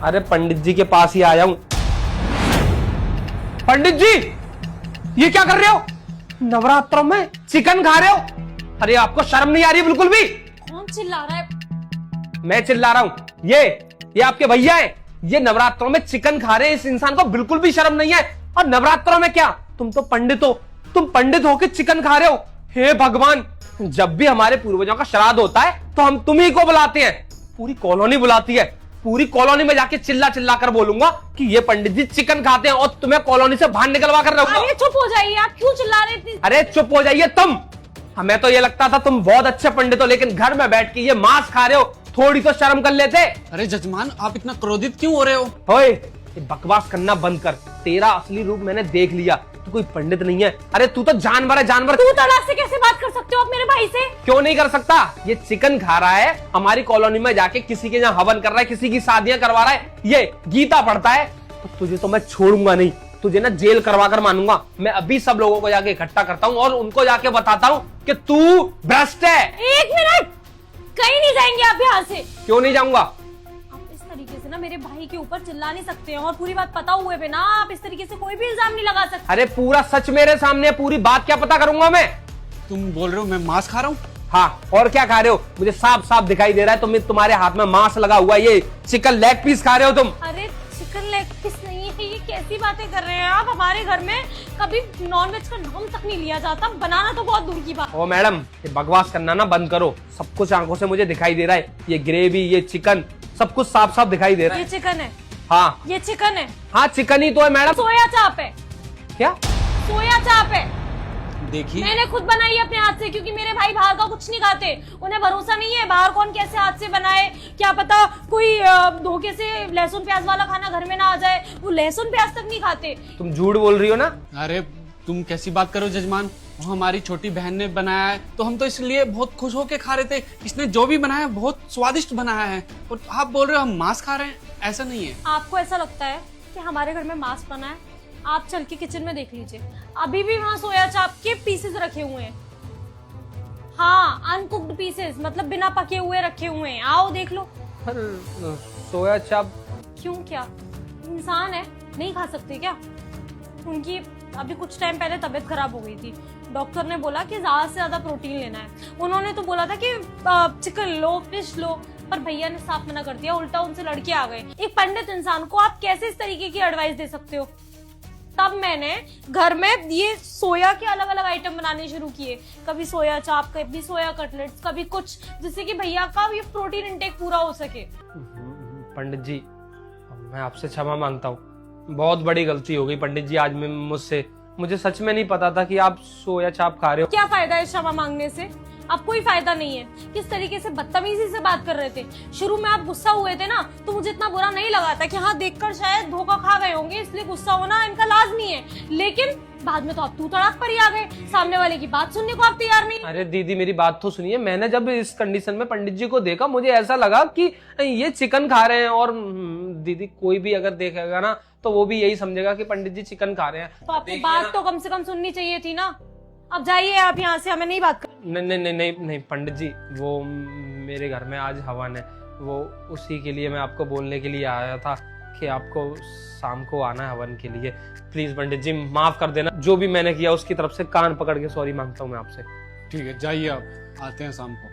अरे पंडित जी के पास ही आया हूं। पंडित जी, ये क्या कर रहे हो? नवरात्रों में चिकन खा रहे हो? अरे आपको शर्म नहीं आ रही बिल्कुल भी? कौन चिल्ला रहा है? मैं चिल्ला रहा हूं। ये आपके भैया है, ये नवरात्रों में चिकन खा रहे हैं। इस इंसान को बिल्कुल भी शर्म नहीं है। और नवरात्रों में क्या, तुम तो पंडित हो, तुम पंडित होके चिकन खा रहे हो। हे भगवान, जब भी हमारे पूर्वजों का श्राद्ध होता है तो हम तुम्ही को बुलाते हैं, पूरी कॉलोनी बुलाती है। पूरी कॉलोनी में जाके चिल्ला चिल्ला कर बोलूंगा कि ये पंडित जी चिकन खाते हैं और तुम्हें कॉलोनी से बाहर निकलवा कर रखूंगा। अरे चुप हो जाइए, आप क्यों चिल्ला रहे थे? अरे चुप हो जाइए तुम। हमें तो ये लगता था तुम बहुत अच्छे पंडित हो, लेकिन घर में बैठ के ये मांस खा रहे हो, थोड़ी तो शर्म कर लेते। अरे जजमान, आप इतना क्रोधित क्यों हो रहे हो? ओए, ये बकवास करना बंद कर। तेरा असली रूप मैंने देख लिया, तू कोई पंडित नहीं है। अरे तू तो जानवर है, जानवर। तू तड़ाक से कैसे बात कर सकते हो आप मेरे भाई से? क्यों नहीं कर सकता? ये चिकन खा रहा है, हमारी कॉलोनी में जाके किसी के यहाँ हवन कर रहा है, किसी की शादियां करवा रहा है, ये गीता पढ़ता है। तो तुझे तो मैं छोड़ूंगा नहीं, तुझे ना जेल करवा कर मानूंगा। मैं अभी सब लोगों को जाके इकट्ठा करता हूँ और उनको जाके बताता हूँ कि तू भ्रष्ट है। 1 मिनट, कहीं नहीं जाएंगे आप यहाँ से। क्यों नहीं जाऊंगा? आप इस तरीके से ना मेरे भाई के ऊपर चिल्ला नहीं सकते हैं, और पूरी बात पता हुए बिना आप इस तरीके से कोई भी इल्जाम नहीं लगा सकते। अरे पूरा सच मेरे सामने है, पूरी बात क्या पता करूंगा मैं? तुम बोल रहे हो मैं मांस खा रहा हूँ? हाँ, और क्या खा रहे हो? मुझे साफ साफ दिखाई दे रहा है तुम्हारे हाथ में मांस लगा हुआ है। ये चिकन लेग पीस खा रहे हो तुम। अरे चिकन लेग पीस नहीं है, ये कैसी बातें कर रहे हैं आप? हमारे घर में कभी नॉनवेज का नाम तक नहीं लिया जाता, बनाना तो बहुत दूर की बात। ओ मैडम, ये बकवास करना ना बंद करो। सब कुछ आंखों से मुझे दिखाई दे रहा है। ये ग्रेवी, ये चिकन, सब कुछ साफ साफ दिखाई दे रहा ये है। चिकन है। हाँ ये चिकन है। हाँ, चिकन ही तो है मैडम। सोया चाप है। क्या? सोया चाप है। देखिए, मैंने खुद बनाई है अपने हाथ से, क्योंकि मेरे भाई बाहर का कुछ नहीं खाते। उन्हें भरोसा नहीं है बाहर कौन कैसे हाथ से बनाए, क्या पता कोई धोखे से लहसुन प्याज वाला खाना घर में ना आ जाए। वो लहसुन प्याज तक नहीं खाते। तुम झूठ बोल रही हो ना? अरे तुम कैसी बात करो जजमान, वो हमारी छोटी बहन ने बनाया है, तो हम तो इसलिए बहुत खुश होके खा रहे थे। इसने जो भी बनाया है बहुत स्वादिष्ट बनाया है, और आप बोल रहे हो हम मांस खा रहे हैं? ऐसा नहीं है। आपको ऐसा लगता है कि हमारे घर में मांस बना है? आप चल के किचन में देख लीजिए, अभी भी वहाँ सोया चाप के पीसेस रखे हुए हैं। हाँ, अनकुक्ड पीसेस, मतलब बिना पके हुए रखे हुए हैं। आओ देख लो। सोया चाप? क्यों, क्या इंसान है, नहीं खा सकते क्या? उनकी अभी कुछ टाइम पहले तबीयत खराब हो गई थी, डॉक्टर ने बोला कि ज्यादा से ज्यादा प्रोटीन लेना है। उन्होंने तो बोला था कि चिकन लो, फिश लो, पर भैया ने साफ मना कर दिया, उल्टा उनसे लड़के आ गए। एक पंडित इंसान को आप कैसे इस तरीके की एडवाइस दे सकते हो? तब मैंने घर में ये सोया के अलग अलग आइटम बनाने शुरू किए, कभी सोया चाप, कभी सोया कटलेट्स, कभी कुछ, जिससे कि भैया का ये प्रोटीन इंटेक पूरा हो सके। पंडित जी, मैं आपसे क्षमा मांगता हूँ। बहुत बड़ी गलती हो गई पंडित जी आज में मुझसे। मुझे सच में नहीं पता था कि आप सोया चाप खा रहे हो। क्या फायदा है क्षमा मांगने से? अब कोई फायदा नहीं है। किस तरीके से बदतमीजी से बात कर रहे थे। शुरू में आप गुस्सा हुए थे ना, तो मुझे इतना बुरा नहीं लगा था कि हाँ देखकर शायद धोखा खा गए होंगे, इसलिए गुस्सा होना इनका लाजमी है। लेकिन बाद में तो आप तू तड़ाक पर ही आ गए, सामने वाले की बात सुनने को आप तैयार नहीं। अरे दीदी, मेरी बात तो सुनिए। मैंने जब इस कंडीशन में पंडित जी को देखा, मुझे ऐसा लगा कि ये चिकन खा रहे हैं। और दीदी, कोई भी अगर देखेगा ना तो वो भी यही समझेगा कि पंडित जी चिकन खा रहे हैं। तो आपको बात तो कम से कम सुननी चाहिए थी ना। अब जाइए आप यहाँ से, हमें नहीं बात कर। नहीं नहीं नहीं नहीं नहीं पंडित जी, वो मेरे घर में आज हवन है, वो उसी के लिए मैं आपको बोलने के लिए आया था कि आपको शाम को आना है हवन के लिए। प्लीज पंडित जी माफ कर देना, जो भी मैंने किया उसकी तरफ से कान पकड़ के सॉरी मांगता हूँ मैं आपसे। ठीक है, जाइए आप, आते हैं शाम को।